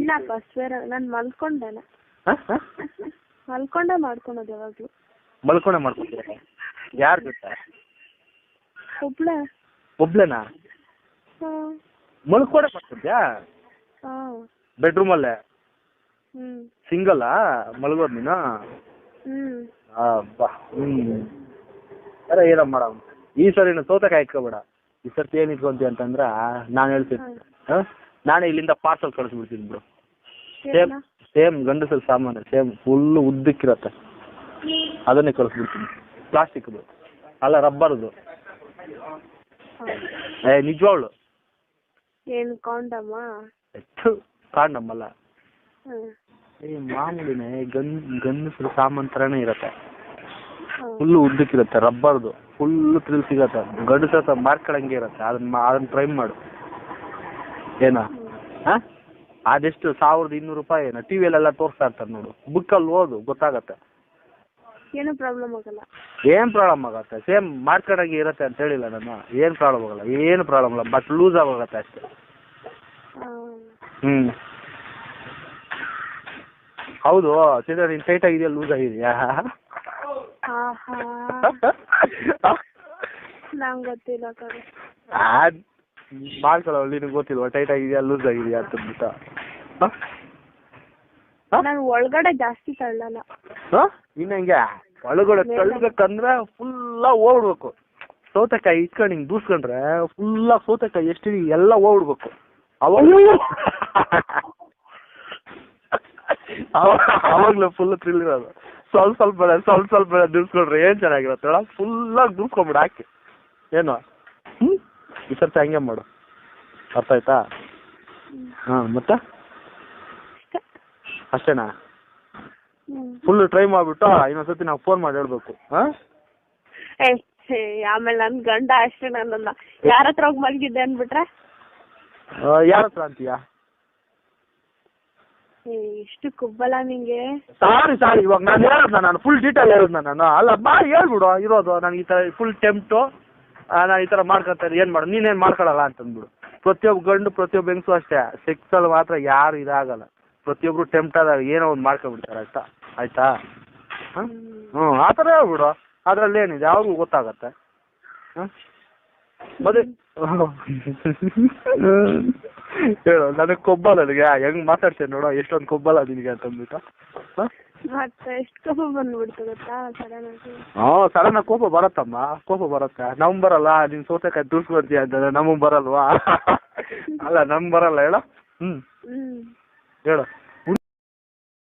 ಇಲ್ಲಪ್ಪ ಸ್ವೇರ್ ನಾನು ಮಲ್ಕೊಂಡೇನೆ. ಮಲ್ಕೊಂಡೇ ಮಾಡ್ಕೊಳೋದು ಯಾವಾಗ್ಲೂ. ಮಲ್ಕೊಂಡೆ ಮಾಡ್ಕೊತೀರ? ಯಾರ ಜೊತೆ? ಒಬ್ಳೆನಾ? ಮಲ್ಕೊಂಡೆ ಮಾಡ್ಕೊದ್ಯಾ? ಬೆಡ್ರೂಮಲ್ಲೇ? ಸಿಂಗಲ್ಲಾ ಮಲ್ಗೋದ್ ನೀನು? ಅರೆ ಏನೋ ಮಾಡಮ್. ಈ ಸರಿ ಸೌತೆಕಾಯಿ ಇಟ್ಕೋಬೇಡ. ಈ ಸರ್ತಿ ಏನ್ ಇಟ್ಕೊಂತಿ ಅಂತಂದ್ರ ನಾನು ಹೇಳ್ತೀನಿ, ನಾನೇ ಇಲ್ಲಿಂದ ಪಾರ್ಸಲ್ ಕಳಿಸ್ಬಿಡ್ತೀನಿ ಬಿಡು. ಸೇಮ್ ಗಂಡಸಲ್ ಸಾಮಾನು ಸೇಮ್ ಫುಲ್ ಉದ್ದಕ್ಕಿರತ್ತೆ, ಅದನ್ನೇ ಕಳಿಸ್ಬಿಡ್ತೀನಿ. ಪ್ಲಾಸ್ಟಿಕ್ದು ಅಲ್ಲ, ರಬ್ಬರ್ದು. ನಿಜವಾಗ್ಲು. ಏನು ಕಾಂಡಮ್ಮ? ಕಾಂಡಮ್ ಅಲ್ಲ, ಮಾಮೂಲಿನೇ ಗಂಡಸರು ಸಾಮಾನ್ ತರನೇ ಇರತ್ತೆ. ಫುಲ್ ಉದ್ದಕ್ಕಿರತ್ತೆ, ರಬ್ಬರ್ದು ಫುಲ್ ಥ್ರಿಲ್ ಸಿಗತ್ತೆ. ಗಂಡಸ ಮಾರ್ಕೊಳಂಗೆ ಇರತ್ತೆ. ಅದನ್ನ ಟ್ರೈ ಮಾಡು. ಏನಾ ಅದೆಷ್ಟು 1200 ರೂಪಾಯಿ ಏನೋ ಟಿವಿಯಲ್ಲೆಲ್ಲ ತೋರಿಸ್ತಾ ಇರ್ತಾರೆ ನೋಡು. ಬುಕ್ಕಲ್ಲಿ ಓದು ಗೊತ್ತಾಗತ್ತೆ. ಏನು ಪ್ರಾಬ್ಲಮ್ ಆಗಲ್ಲ. ಏನ್ ಪ್ರಾಬ್ಲಮ್ ಆಗತ್ತೆ? ಸೇಮ್ ಮಾರ್ಕೆಟಾಗಿ ಇರತ್ತೆ ಅಂತ ಹೇಳಿಲ್ಲ ನಾನು. ಏನ್ ಪ್ರಾಬ್ಲಮ್ ಆಗಲ್ಲ, ಏನು ಪ್ರಾಬ್ಲಮ್ ಇಲ್ಲ. ಬಟ್ ಲೂಸ್ ಆಗೋಗತ್ತೆ ಅಷ್ಟೇ. ಹೌದು ಚಿತ್ರ, ನೀನ್ ಟೈಟ್ ಆಗಿದೆಯಾ ಲೂಸ್ ಆಗಿದೆಯಾ? ನಂಗೆ ಗೊತ್ತಿಲ್ಲ ಕಡೆ. ಮಾಡ್ಕೊಳ್ಳೋ, ನಿನಗೆ ಗೊತ್ತಿಲ್ವಾ ಟೈಟ್ ಆಗಿದೆಯಾ ಲೂಸ್ ಆಗಿದೆಯಾ ಅಂತ ಬಿಟ್ಟು? ನಾನು ಒಳಗಡೆ ಜಾಸ್ತಿ ತಳ್ಳಲ್ಲ. ಇನ್ನು ಹೆಂಗೆ ಒಳಗಡೆ ತಳ್ಳಬೇಕಂದ್ರೆ ಫುಲ್ಲಾ ಹೋಗ್ಬಿಡ್ಬೇಕು. ಸೌತೆಕಾಯಿ ಇಟ್ಕೊಂಡು ಹಿಂಗೆ ದೂಸ್ಕೊಂಡ್ರೆ ಫುಲ್ಲಾ ಸೌತೆಕಾಯಿ ಎಷ್ಟು ಎಲ್ಲ ಹೋಗ್ಬಿಡ್ಬೇಕು. ಅವಾಗ್ಲೂ ಫುಲ್ ಥ್ರಿಲ್ ಇರೋದು. ಸ್ವಲ್ಪ ಬೇಡ ದೂಸ್ಕೊಂಡ್ರೆ ಏನ್ ಚೆನ್ನಾಗಿರತ್ತೆ. ಫುಲ್ಲಾಗಿ ದೂಸ್ಕೊಂಡ್ಬಿಡ ಹಾಕಿ. ಏನು ಈ ಸರ್ತಿ ಹಂಗೆ ಮಾಡು, ಅರ್ಥ ಆಯ್ತಾ? ಮತ್ತೆ ಅಷ್ಟೇನಾ? ಫುಲ್ ಟ್ರೈ ಮಾಡ್ಬಿಟ್ಟು ಇನ್ನೊಂದ್ಸತಿ ನಾವು ಫೋನ್ ಮಾಡಿ ಹೇಳ್ಬೇಕು. ಆಮೇಲೆ ನನ್ ಗಂಡ ಅಷ್ಟೇ ನನ್ನ ಯಾರ ಹತ್ರ ಹೋಗಿ ಮಲಗಿದ್ದೆ ಅನ್ಬಿಟ್ರೆ? ಯಾರ ಹತ್ರ ಅಂತೀಯಾ? ಇಷ್ಟು ಕುಬ್ಬಲ್ಲ ನಿಂಗೆ? ಸಾರಿ ಇವಾಗ ನಾನು ಹೇಳಿದ್ನ, ನಾನು ಫುಲ್ ಡೀಟೇಲ್ ಹೇಳಿದ್ನ ನಾನು. ಅಲ್ಲ ಮಾಡಿ ಹೇಳ್ಬಿಡು ಇರೋದು. ನನಗೆ ಈ ಥರ ಫುಲ್ ಟೆಂಪ್ಟು, ನಾನು ಈ ಥರ ಮಾಡ್ಕೊತಾರೆ ಏನ್ ಮಾಡು, ನೀನೇನು ಮಾಡ್ಕೊಳಲ್ಲ ಅಂತಂದ್ಬಿಡು. ಪ್ರತಿಯೊಬ್ಬ ಗಂಡು ಪ್ರತಿಯೊಬ್ಬ ಹೆಂಗಸು ಅಷ್ಟೇ. ಸೆಕ್ಸಲ್ಲಿ ಮಾತ್ರ ಯಾರು ಇದಾಗಲ್ಲ. ಪ್ರತಿಯೊಬ್ರು ಟೆಂಪ್ಟ್ ಆದಾಗ ಏನೋ ಒಂದು ಮಾಡ್ಕೊಬಿಡ್ತಾರೆ. ಆಯ್ತಾ? ಆ ಥರ ಹೇಳ್ಬಿಡು. ಅದ್ರಲ್ಲಿ ಏನಿದೆ ಅವ್ರಿಗೂ ಗೊತ್ತಾಗತ್ತೆ. ಮತ್ತೆ ಹೇಳು, ನನಗೆ ಕೊಬ್ಬಲ್ಲ. ನನಗೆ ಹೆಂಗ್ ಮಾತಾಡ್ತೇನೆ ನೋಡೋ, ಎಷ್ಟೊಂದು ಕೊಬ್ಬಲ್ಲ ನಿನಗೆ ಅಂತಂದ್ಬಿಟ್ಟು. ಎಷ್ಟು ಕೋಪ ಬಂದ್ಬಿಡ್ತು ಗೊತ್ತಾ ಸಡನ್ ಆಗಿ? ಸಡನ್ ಆಗಿ ಕೋಪ ಬರತ್ತಮ್ಮ, ಕೋಪ ಬರುತ್ತೆ. ನಮ್ ಬರಲ್ಲ, ನೀನ್ ಸೌತೆಕಾಯಿ ದೂರ್ಸ್ಕೊಡ್ತೀಯ ಅಂತ ನಮಗ್ ಬರಲ್ವಾ? ಅಲ್ಲ ನಮ್ ಬರಲ್ಲ ಹೇಳ. ಹೇಳು.